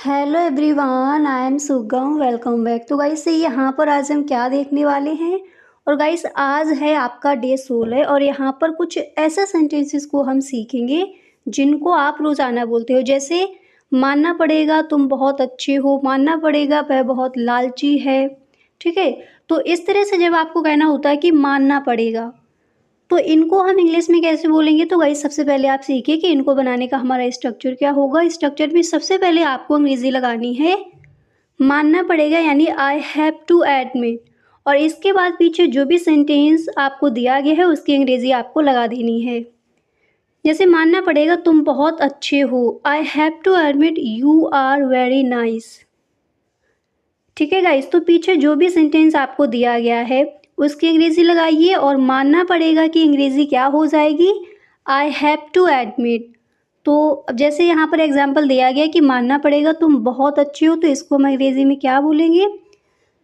Hello everyone, I am सुगम। Welcome back. तो guys यहाँ पर आज हम क्या देखने वाले हैं। और गाइस आज है आपका डे 16 और यहाँ पर कुछ ऐसा सेंटेंसेस को हम सीखेंगे जिनको आप रोज़ाना बोलते हो। जैसे मानना पड़ेगा तुम बहुत अच्छे हो, मानना पड़ेगा वह बहुत लालची है। ठीक है, तो इस तरह से जब आपको कहना होता है कि मानना पड़ेगा, तो इनको हम इंग्लिश में कैसे बोलेंगे। तो गाइस सबसे पहले आप सीखिए कि इनको बनाने का हमारा स्ट्रक्चर क्या होगा। स्ट्रक्चर में सबसे पहले आपको अंग्रेजी लगानी है मानना पड़ेगा, यानी आई हैव टू एडमिट। और इसके बाद पीछे जो भी सेंटेंस आपको दिया गया है उसकी अंग्रेजी आपको लगा देनी है। जैसे मानना पड़ेगा तुम बहुत अच्छे हो, I have to admit you are very nice. ठीक है गाइस, तो पीछे जो भी सेंटेंस आपको दिया गया है उसकी अंग्रेजी लगाइए और मानना पड़ेगा कि अंग्रेजी क्या हो जाएगी, आई हैव टू एडमिट। तो अब जैसे यहाँ पर एग्जांपल दिया गया कि मानना पड़ेगा तुम बहुत अच्छे हो, तो इसको हम अंग्रेजी में क्या बोलेंगे।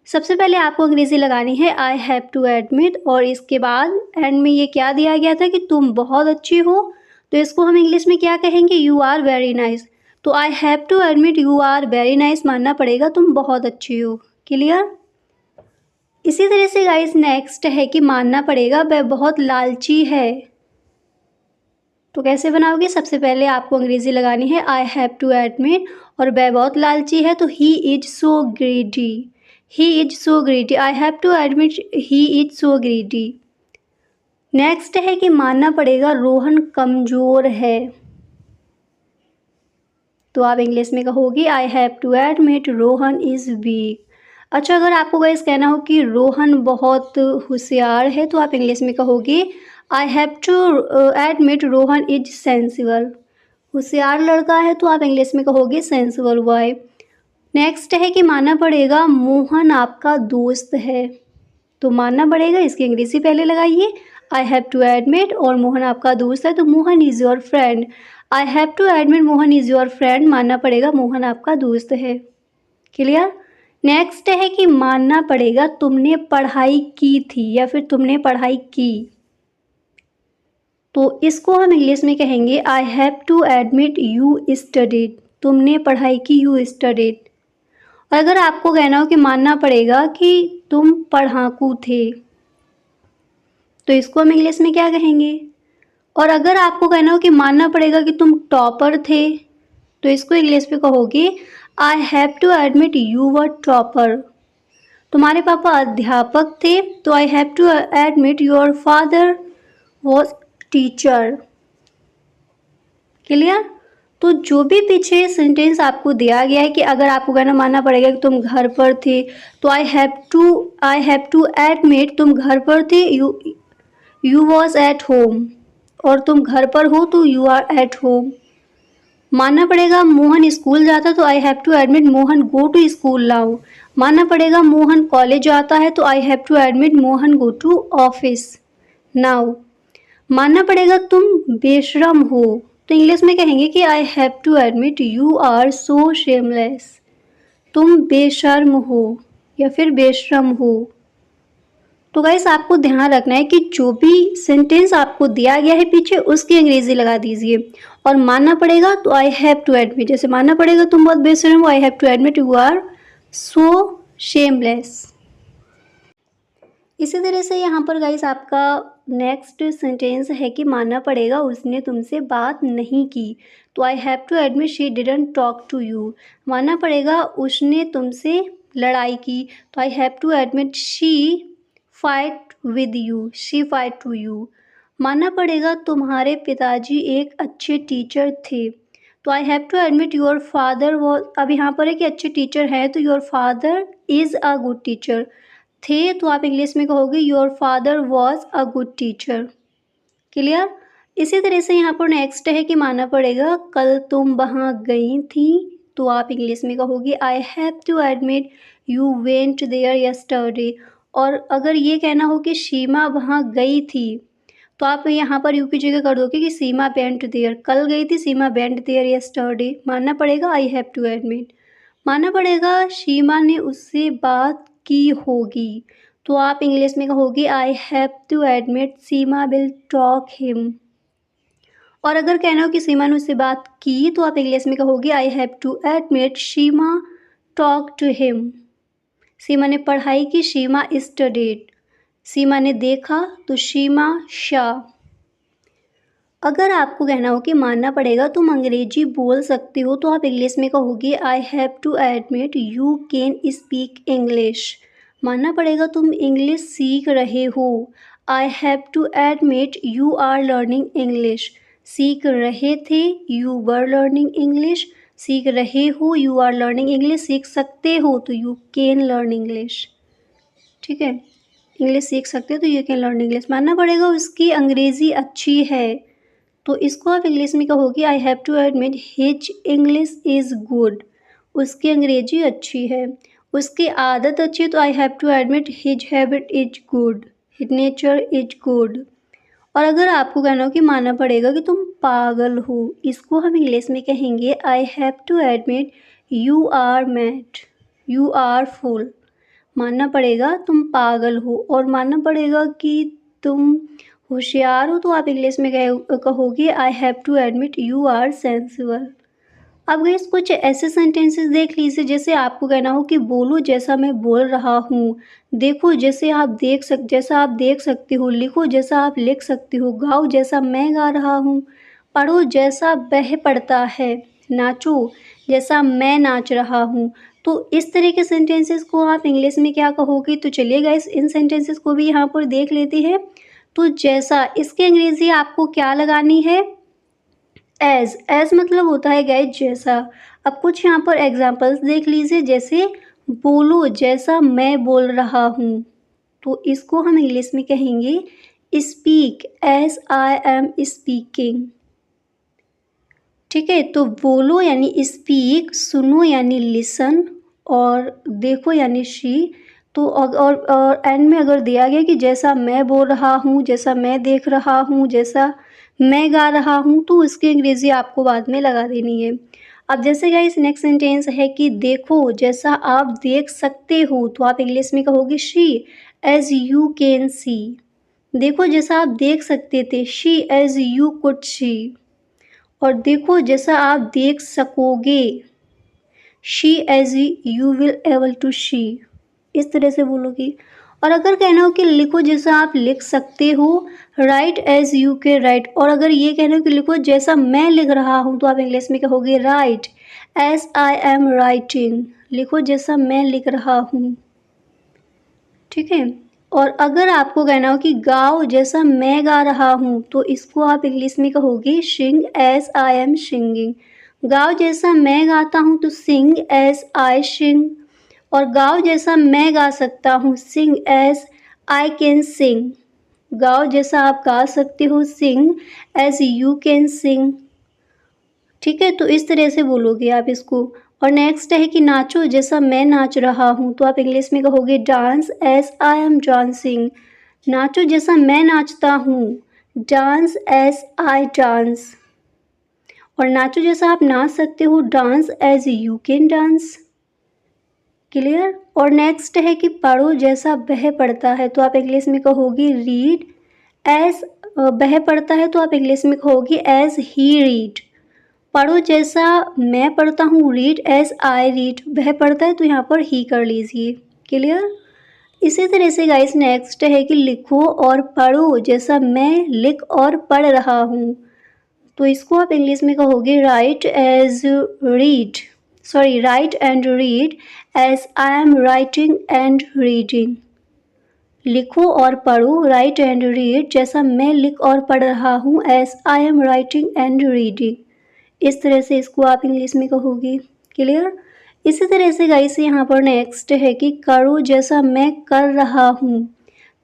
सबसे पहले आपको अंग्रेजी लगानी है आई हैव टू एडमिट, और इसके बाद एंड में ये क्या दिया गया था कि तुम बहुत अच्छे हो, तो इसको हम इंग्लिश में क्या कहेंगे, यू आर वेरी नाइस। तो I have to admit you are very nice, मानना पड़ेगा तुम बहुत अच्छे हो। क्लियर। इसी तरह से गाइस नेक्स्ट है कि मानना पड़ेगा वह बहुत लालची है। तो कैसे बनाओगे, सबसे पहले आपको अंग्रेजी लगानी है आई हैव टू एडमिट, और वह बहुत लालची है तो he is so greedy. He is so greedy, I have to admit he is so greedy. Next है कि मानना पड़ेगा रोहन कमज़ोर है। तो आप इंग्लिश में कहोगे I have to admit Rohan is weak. अच्छा, अगर आपको गाइस कहना हो कि रोहन बहुत होशियार है, तो आप इंग्लिश में कहोगे I have to admit Rohan is sensible. होशियार लड़का है तो आप इंग्लिश में कहोगे सेंसिबल बॉय। नेक्स्ट है कि मानना पड़ेगा मोहन आपका दोस्त है। तो मानना पड़ेगा इसकी अंग्रेजी पहले लगाइए आई हैव टू एडमिट, और मोहन आपका दोस्त है तो Mohan is your friend. I have to admit Mohan is your friend, मानना पड़ेगा मोहन आपका दोस्त है। क्लियर। नेक्स्ट है कि मानना पड़ेगा तुमने पढ़ाई की थी या फिर तुमने पढ़ाई की, तो इसको हम इंग्लिश में कहेंगे I have to admit you studied. तुमने पढ़ाई की, यू स्टडीड। अगर आपको कहना हो कि मानना पड़ेगा कि तुम पढ़ाकू थे, तो इसको हम इंग्लिश में क्या कहेंगे। और अगर आपको कहना हो कि मानना पड़ेगा कि तुम टॉपर थे, तो इसको इंग्लिश में कहोगे I have to admit you were topper. तुम्हारे पापा अध्यापक थे तो I have to admit your father was teacher. Clear. तो जो भी पीछे सेंटेंस आपको दिया गया है कि अगर आपको कहना मानना पड़ेगा कि तुम घर पर थे, तो आई हैव टू एडमिट तुम घर पर थे, यू वॉज एट होम। और तुम घर पर हो तो यू आर एट होम। मानना पड़ेगा मोहन स्कूल जाता तो I have to admit Mohan go to school now. मानना पड़ेगा मोहन कॉलेज जाता है तो I have to admit Mohan go to office now. मानना पड़ेगा तुम बेशरम हो, तो इंग्लिश में कहेंगे कि I have to admit you are so shameless. तुम बेशर्म हो या फिर बेशरम हो। तो गाइस आपको ध्यान रखना है कि जो भी सेंटेंस आपको दिया गया है पीछे उसकी अंग्रेजी लगा दीजिए। और मानना पड़ेगा तो आई हैव टू एडमिट, जैसे मानना पड़ेगा तुम बहुत बेशर्म हो, I have to admit you are so shameless. इसी तरह से यहाँ पर गाइस आपका नेक्स्ट सेंटेंस है कि मानना पड़ेगा उसने तुमसे बात नहीं की। तो I have to admit she didn't talk to you. मानना पड़ेगा उसने तुमसे लड़ाई की, तो I have to admit she fight with you, she fight to you. मानना पड़ेगा तुम्हारे पिताजी एक अच्छे टीचर थे, तो I have to admit your father was. अब यहाँ पर है कि अच्छे टीचर है तो your father is a good teacher. थे तो आप इंग्लिश में कहोगे your father was a good teacher. Clear. इसी तरह से यहाँ पर नेक्स्ट है कि मानना पड़ेगा कल तुम वहाँ गई थी, तो आप इंग्लिश में कहोगे I have to admit you went there yesterday. और अगर ये कहना हो कि सीमा वहाँ गई थी, तो आप यहाँ पर यू की जगह कर दोगे कि सीमा वेंट देयर। कल गई थी सीमा वेंट देयर यस्टरडे, मानना पड़ेगा आई हैव टू एडमिट। मानना पड़ेगा सीमा ने उससे बात की होगी, तो आप इंग्लिश में कहोगे I have to admit Seema will talk him. और अगर कहना हो कि सीमा ने उससे बात की तो आप इंग्लिश में कहोगे I have to admit Seema talk to him. Seema ने पढ़ाई की, सीमा स्टडीड। सीमा ने देखा तो सीमा शा। अगर आपको कहना हो कि मानना पड़ेगा तुम अंग्रेजी बोल सकते हो तो आप इंग्लिश में कहोगे I have to admit you can speak English. मानना पड़ेगा तुम इंग्लिश सीख रहे हो। I have to admit you are learning English. सीख रहे थे, यू वर लर्निंग इंग्लिश। सीख रहे हो, यू आर लर्निंग इंग्लिश। सीख सकते हो तो यू कैन लर्न इंग्लिश। ठीक है, इंग्लिश सीख सकते हो तो यू कैन लर्न इंग्लिश। मानना पड़ेगा उसकी अंग्रेज़ी अच्छी है तो इसको आप इंग्लिश में कहोगे I have to admit his English is good. उसकी अंग्रेजी अच्छी है। उसकी आदत अच्छी है तो I have to admit his habit is good, his nature is good. और अगर आपको कहना हो कि मानना पड़ेगा कि तुम पागल हो, इसको हम इंग्लिश में कहेंगे I have to admit you are mad, you are fool. मानना पड़ेगा तुम पागल हो। और मानना पड़ेगा कि तुम होशियार हो तो आप इंग्लिश में कहोगे I have to admit you are sensible. अब गाइस कुछ ऐसे सेंटेंसेस देख लीजिए जैसे आपको कहना हो कि बोलो जैसा मैं बोल रहा हूँ, देखो जैसा आप देख सकते हो, लिखो जैसा आप लिख सकते हो, गाओ जैसा मैं गा रहा हूँ, पढ़ो जैसा वह पढ़ता है, नाचो जैसा मैं नाच रहा हूँ। तो इस तरह के सेंटेंसेस को आप इंग्लिश में क्या कहोगे? तो चलिए गाइस इन सेंटेंसेस को भी यहाँ पर देख लेते हैं। तो जैसा, इसकी अंग्रेजी आपको क्या लगानी है? एज मतलब होता है गाइस जैसा। अब कुछ यहाँ पर एग्जांपल्स देख लीजिए जैसे बोलो जैसा मैं बोल रहा हूँ, तो इसको हम इंग्लिश में कहेंगे speak as I am speaking. ठीक है, तो बोलो यानी स्पीक, सुनो यानी लिसन, और देखो यानी शी। तो और एंड में अगर दिया गया कि जैसा मैं बोल रहा हूँ, जैसा मैं देख रहा हूँ, जैसा मैं गा रहा हूँ, तो उसकी अंग्रेजी आपको बाद में लगा देनी है। अब जैसे गाइस नेक्स्ट सेंटेंस है कि देखो जैसा आप देख सकते हो, तो आप इंग्लिश में कहोगे she as you can see. देखो जैसा आप देख सकते थे, she as you could see. और देखो जैसा आप देख सकोगे, she as you will able to see. इस तरह से बोलोगी। और अगर कहना हो कि लिखो जैसा आप लिख सकते हो, राइट एज यू के राइट। और अगर ये कहना हो कि लिखो जैसा मैं लिख रहा हूँ, तो आप इंग्लिश में कहोगे write as I am writing. लिखो जैसा मैं लिख रहा हूँ। ठीक है, और अगर आपको कहना हो कि गाओ जैसा मैं गा रहा हूँ, तो इसको आप इंग्लिश में कहोगे sing as I am singing. गाओ जैसा मैं गाता हूँ तो सिंग एज आई सिंग। और गाओ जैसा मैं गा सकता हूँ, सिंग एज आई कैन सिंग। गाओ जैसा आप गा सकते हो, sing as you can sing. ठीक है, तो इस तरह से बोलोगे आप इसको। और नेक्स्ट है कि नाचो जैसा मैं नाच रहा हूँ, तो आप इंग्लिश में कहोगे dance as I am dancing. नाचो जैसा मैं नाचता हूँ, डांस एज आई डांस। और नाचो जैसा आप नाच सकते हो, dance as you can dance. Clear. और नेक्स्ट है कि पढ़ो जैसा वह पढ़ता है, तो आप इंग्लिश में कहोगी रीड एज, वह पढ़ता है तो आप इंग्लिश में कहोगी एज ही रीड। पढ़ो जैसा मैं पढ़ता हूँ, रीड एज आई रीड। वह पढ़ता है तो यहाँ पर ही कर लीजिए। क्लियर। इसी तरह से गाइस नेक्स्ट है कि लिखो और पढ़ो जैसा मैं लिख और पढ़ रहा हूँ, तो इसको आप इंग्लिश में कहोगे write as read, sorry write and read as I am writing and reading. लिखो और पढ़ो, राइट एंड रीड, जैसा मैं लिख और पढ़ रहा हूँ, as I am writing and reading. इस तरह से इसको आप इंग्लिश में कहोगे। क्लियर। इसी तरह से गाइस यहाँ पर नेक्स्ट है कि करो जैसा मैं कर रहा हूँ,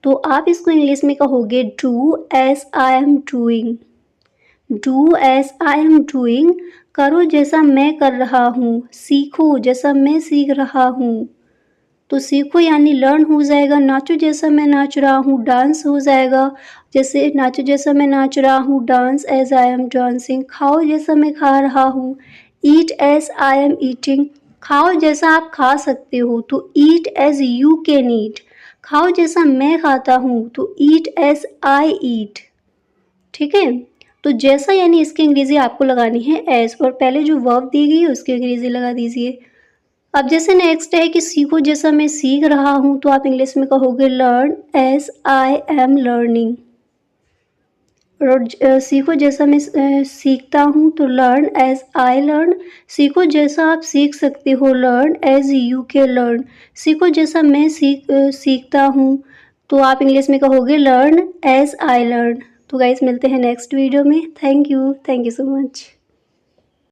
तो आप इसको इंग्लिश में कहोगे do as I am doing. Do as I am doing, करो जैसा मैं कर रहा हूँ। सीखो जैसा मैं सीख रहा हूँ, तो सीखो यानी लर्न हो जाएगा। नाचो जैसा मैं नाच रहा हूँ, डांस हो जाएगा। जैसे नाचो जैसा मैं नाच रहा हूँ, dance as I am dancing. खाओ जैसा मैं खा रहा हूँ, eat as I am eating. खाओ जैसा आप खा सकते हो, तो eat as you can eat. खाओ जैसा मैं खाता हूँ, तो ईट एज आई ईट। ठीक है, तो जैसा यानी इसकी अंग्रेज़ी आपको लगानी है एज़, और पहले जो वर्ब दी गई है उसकी अंग्रेज़ी लगा दीजिए। अब जैसे नेक्स्ट है कि सीखो जैसा मैं सीख रहा हूँ, तो आप इंग्लिश में कहोगे learn as I am learning. और सीखो जैसा मैं सीखता हूँ, तो लर्न एज़ आई लर्न। सीखो जैसा आप सीख सकते हो, learn as you can learn. सीखो जैसा मैं सीखता हूँ, तो आप इंग्लिश में कहोगे लर्न एज़ आई लर्न। तो गाइस मिलते हैं नेक्स्ट वीडियो में। Thank you so much.